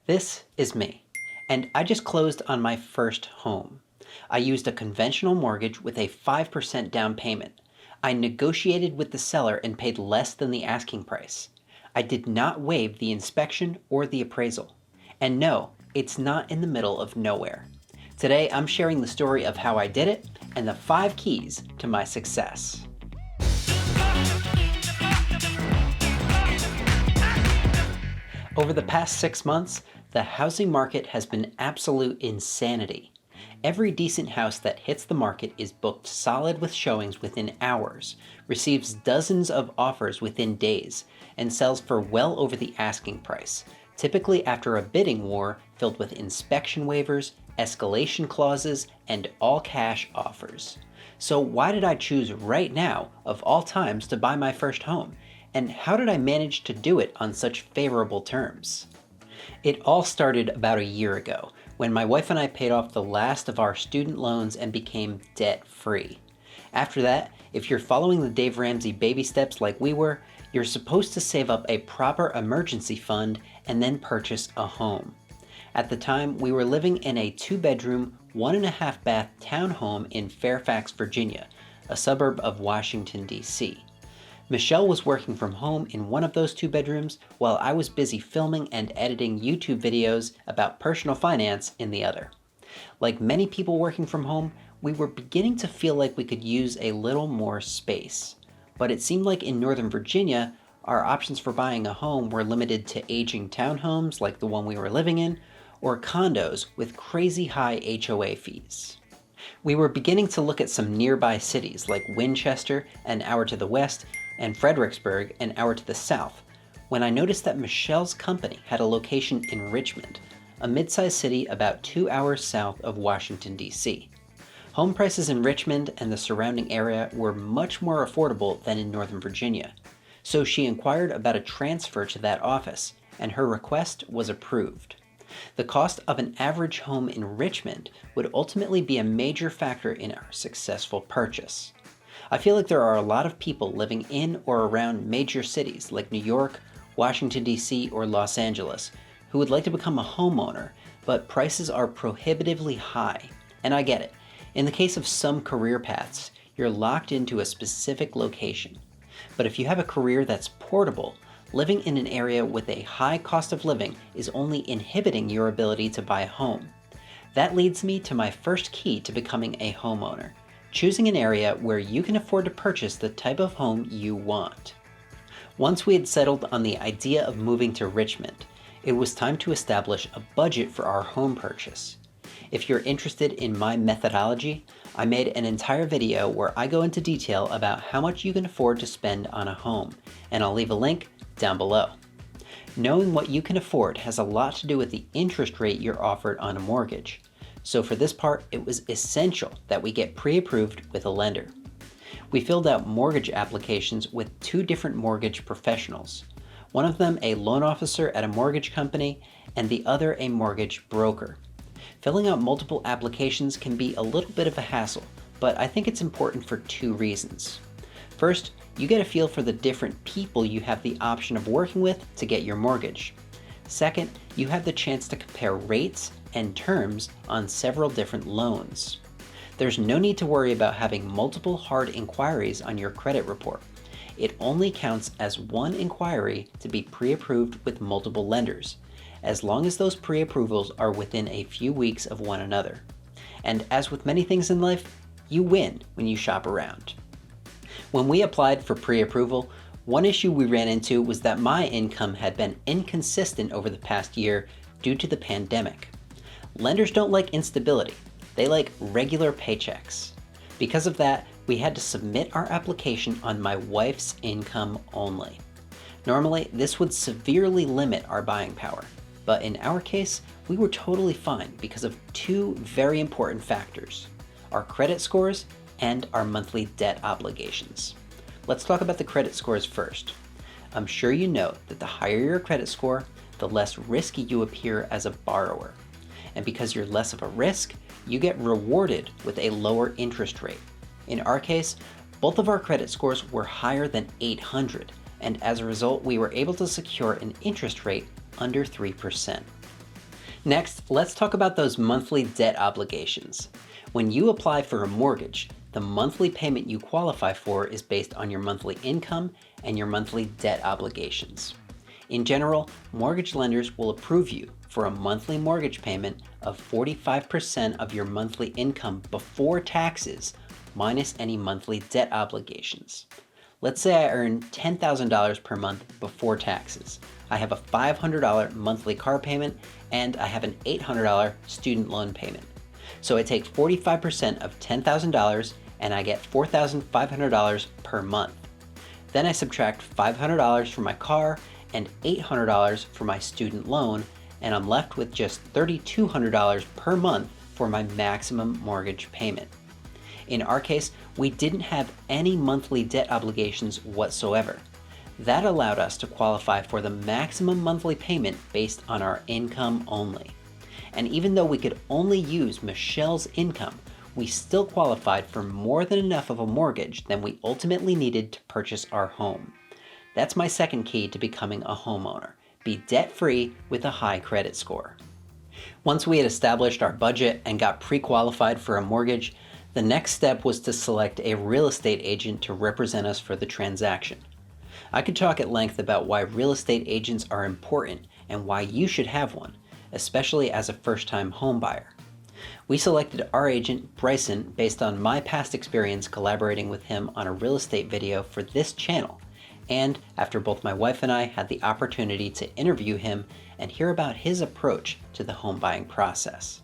This is me, and I just closed on my first home. I used a conventional mortgage with a 5% down payment. I negotiated with the seller and paid less than the asking price. I did not waive the inspection or the appraisal. And no, it's not in the middle of nowhere. Today, I'm sharing the story of how I did it and the 5 keys to my success. Over the past 6 months, the housing market has been absolute insanity. Every decent house that hits the market is booked solid with showings within hours, receives dozens of offers within days, and sells for well over the asking price, typically after a bidding war filled with inspection waivers, escalation clauses, and all-cash offers. So why did I choose right now, of all times, to buy my first home? And how did I manage to do it on such favorable terms? It all started about a year ago, when my wife and I paid off the last of our student loans and became debt-free. After that, if you're following the Dave Ramsey baby steps like we were, you're supposed to save up a proper emergency fund and then purchase a home. At the time, we were living in a 2-bedroom, 1.5 bath townhome in Fairfax, Virginia, a suburb of Washington, D.C. Michelle was working from home in one of those 2 bedrooms while I was busy filming and editing YouTube videos about personal finance in the other. Like many people working from home, we were beginning to feel like we could use a little more space. But it seemed like in Northern Virginia, our options for buying a home were limited to aging townhomes like the one we were living in, or condos with crazy high HOA fees. We were beginning to look at some nearby cities like Winchester, an hour to the west, and Fredericksburg, an hour to the south, when I noticed that Michelle's company had a location in Richmond, a mid-sized city about 2 hours south of Washington, D.C. Home prices in Richmond and the surrounding area were much more affordable than in Northern Virginia, so she inquired about a transfer to that office, and her request was approved. The cost of an average home in Richmond would ultimately be a major factor in our successful purchase. I feel like there are a lot of people living in or around major cities like New York, Washington, D.C., or Los Angeles who would like to become a homeowner, but prices are prohibitively high. And I get it. In the case of some career paths, you're locked into a specific location. But if you have a career that's portable, living in an area with a high cost of living is only inhibiting your ability to buy a home. That leads me to my first key to becoming a homeowner: choosing an area where you can afford to purchase the type of home you want. Once we had settled on the idea of moving to Richmond, it was time to establish a budget for our home purchase. If you're interested in my methodology, I made an entire video where I go into detail about how much you can afford to spend on a home, and I'll leave a link down below. Knowing what you can afford has a lot to do with the interest rate you're offered on a mortgage. So for this part, it was essential that we get pre-approved with a lender. We filled out mortgage applications with 2 different mortgage professionals, one of them a loan officer at a mortgage company and the other a mortgage broker. Filling out multiple applications can be a little bit of a hassle, but I think it's important for 2 reasons. First, you get a feel for the different people you have the option of working with to get your mortgage. Second, you have the chance to compare rates and terms on several different loans. There's no need to worry about having multiple hard inquiries on your credit report. It only counts as one inquiry to be pre-approved with multiple lenders, as long as those pre-approvals are within a few weeks of one another. And as with many things in life, you win when you shop around. When we applied for pre-approval, one issue we ran into was that my income had been inconsistent over the past year due to the pandemic. Lenders don't like instability. They like regular paychecks. Because of that, we had to submit our application on my wife's income only. Normally, this would severely limit our buying power, but in our case, we were totally fine because of 2 very important factors: our credit scores and our monthly debt obligations. Let's talk about the credit scores first. I'm sure you know that the higher your credit score, the less risky you appear as a borrower. And because you're less of a risk, you get rewarded with a lower interest rate. In our case, both of our credit scores were higher than 800, and as a result, we were able to secure an interest rate under 3%. Next, let's talk about those monthly debt obligations. When you apply for a mortgage, the monthly payment you qualify for is based on your monthly income and your monthly debt obligations. In general, mortgage lenders will approve you for a monthly mortgage payment of 45% of your monthly income before taxes, minus any monthly debt obligations. Let's say I earn $10,000 per month before taxes. I have a $500 monthly car payment and I have an $800 student loan payment. So I take 45% of $10,000 and I get $4,500 per month. Then I subtract $500 for my car and $800 for my student loan, and I'm left with just $3,200 per month for my maximum mortgage payment. In our case, we didn't have any monthly debt obligations whatsoever. That allowed us to qualify for the maximum monthly payment based on our income only. And even though we could only use Michelle's income, we still qualified for more than enough of a mortgage than we ultimately needed to purchase our home. That's my second key to becoming a homeowner: be debt-free with a high credit score. Once we had established our budget and got pre-qualified for a mortgage, the next step was to select a real estate agent to represent us for the transaction. I could talk at length about why real estate agents are important and why you should have one, especially as a first-time home buyer. We selected our agent, Bryson, based on my past experience collaborating with him on a real estate video for this channel, and after both my wife and I had the opportunity to interview him and hear about his approach to the home buying process.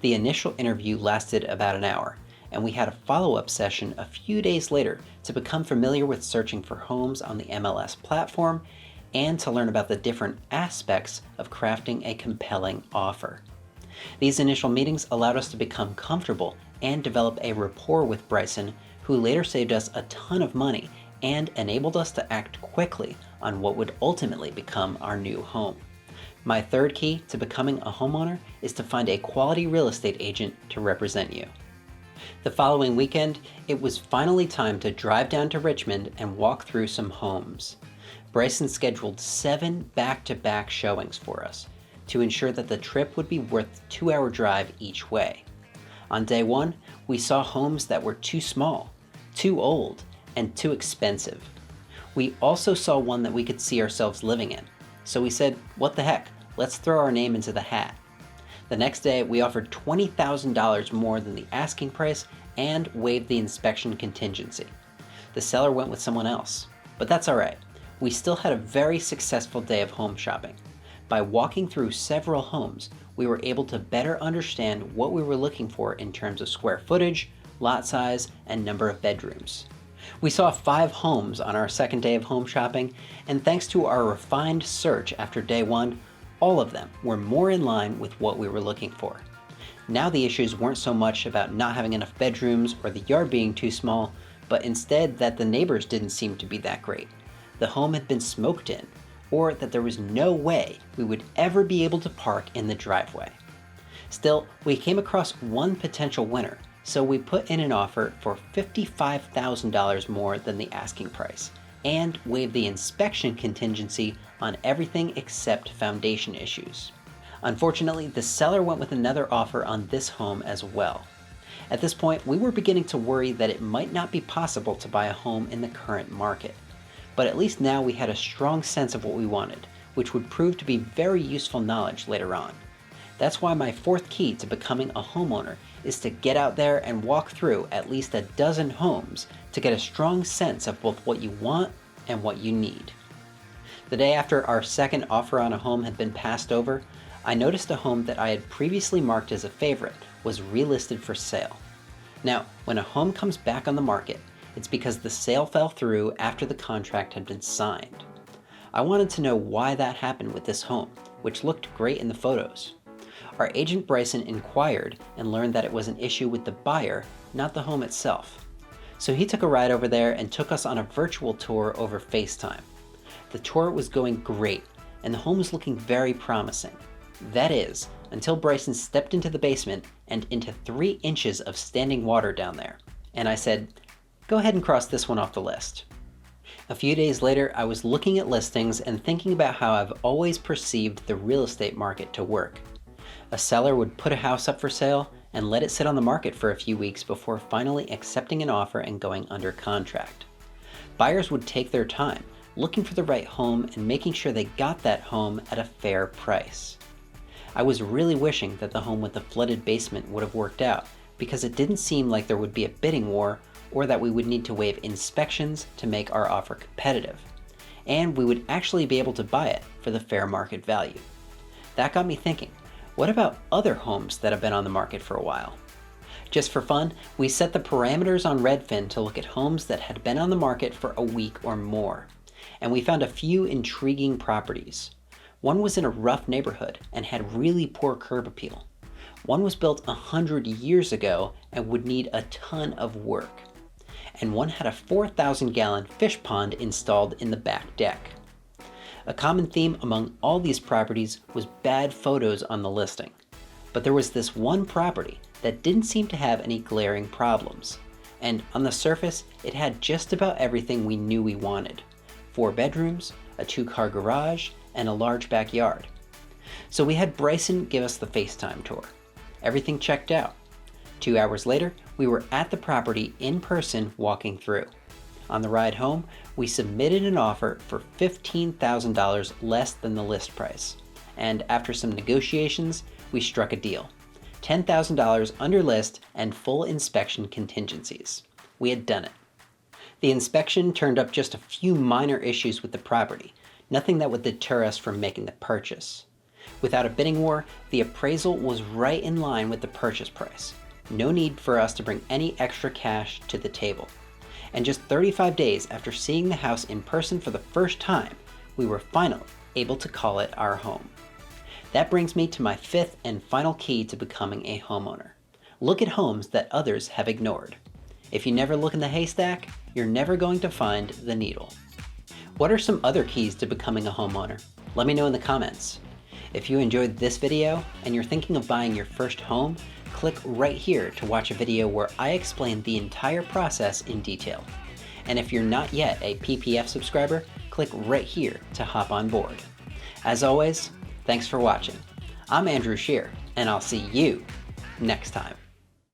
The initial interview lasted about an hour, and we had a follow-up session a few days later to become familiar with searching for homes on the MLS platform and to learn about the different aspects of crafting a compelling offer. These initial meetings allowed us to become comfortable and develop a rapport with Bryson, who later saved us a ton of money and enabled us to act quickly on what would ultimately become our new home. My third key to becoming a homeowner is to find a quality real estate agent to represent you. The following weekend, it was finally time to drive down to Richmond and walk through some homes. Bryson scheduled 7 back-to-back showings for us to ensure that the trip would be worth the 2-hour drive each way. On day 1, we saw homes that were too small, too old, and too expensive. We also saw one that we could see ourselves living in. So we said, what the heck, let's throw our name into the hat. The next day, we offered $20,000 more than the asking price and waived the inspection contingency. The seller went with someone else, but that's all right. We still had a very successful day of home shopping. By walking through several homes, we were able to better understand what we were looking for in terms of square footage, lot size, and number of bedrooms. We saw 5 homes on our second day of home shopping, and thanks to our refined search after day 1, all of them were more in line with what we were looking for. Now the issues weren't so much about not having enough bedrooms or the yard being too small, but instead that the neighbors didn't seem to be that great. The home had been smoked in, or that there was no way we would ever be able to park in the driveway. Still, we came across one potential winner, so we put in an offer for $55,000 more than the asking price, and waived the inspection contingency on everything except foundation issues. Unfortunately, the seller went with another offer on this home as well. At this point, we were beginning to worry that it might not be possible to buy a home in the current market. But at least now we had a strong sense of what we wanted, which would prove to be very useful knowledge later on. That's why my fourth key to becoming a homeowner is to get out there and walk through at least a dozen homes to get a strong sense of both what you want and what you need. The day after our second offer on a home had been passed over, I noticed a home that I had previously marked as a favorite was relisted for sale. Now, when a home comes back on the market, it's because the sale fell through after the contract had been signed. I wanted to know why that happened with this home, which looked great in the photos. Our agent Bryson inquired and learned that it was an issue with the buyer, not the home itself. So he took a ride over there and took us on a virtual tour over FaceTime. The tour was going great, and the home was looking very promising. That is, until Bryson stepped into the basement and into 3 inches of standing water down there. And I said, go ahead and cross this one off the list. A few days later, I was looking at listings and thinking about how I've always perceived the real estate market to work. A seller would put a house up for sale and let it sit on the market for a few weeks before finally accepting an offer and going under contract. Buyers would take their time, looking for the right home and making sure they got that home at a fair price. I was really wishing that the home with the flooded basement would have worked out, because it didn't seem like there would be a bidding war or that we would need to waive inspections to make our offer competitive. And we would actually be able to buy it for the fair market value. That got me thinking, what about other homes that have been on the market for a while? Just for fun, we set the parameters on Redfin to look at homes that had been on the market for a week or more. And we found a few intriguing properties. One was in a rough neighborhood and had really poor curb appeal. One was built 100 years ago and would need a ton of work. And one had a 4,000-gallon fish pond installed in the back deck. A common theme among all these properties was bad photos on the listing. But there was this one property that didn't seem to have any glaring problems. And on the surface, it had just about everything we knew we wanted. 4 bedrooms, a 2-car garage, and a large backyard. So we had Bryson give us the FaceTime tour. Everything checked out. 2 hours later, we were at the property in person walking through. On the ride home, we submitted an offer for $15,000 less than the list price. And after some negotiations, we struck a deal. $10,000 under list and full inspection contingencies. We had done it. The inspection turned up just a few minor issues with the property, nothing that would deter us from making the purchase. Without a bidding war, the appraisal was right in line with the purchase price. No need for us to bring any extra cash to the table. And just 35 days after seeing the house in person for the first time, we were finally able to call it our home. That brings me to my 5th and final key to becoming a homeowner. Look at homes that others have ignored. If you never look in the haystack, you're never going to find the needle. What are some other keys to becoming a homeowner? Let me know in the comments. If you enjoyed this video and you're thinking of buying your first home, click right here to watch a video where I explain the entire process in detail. And if you're not yet a PPF subscriber, click right here to hop on board. As always, thanks for watching. I'm Andrew Shear, and I'll see you next time.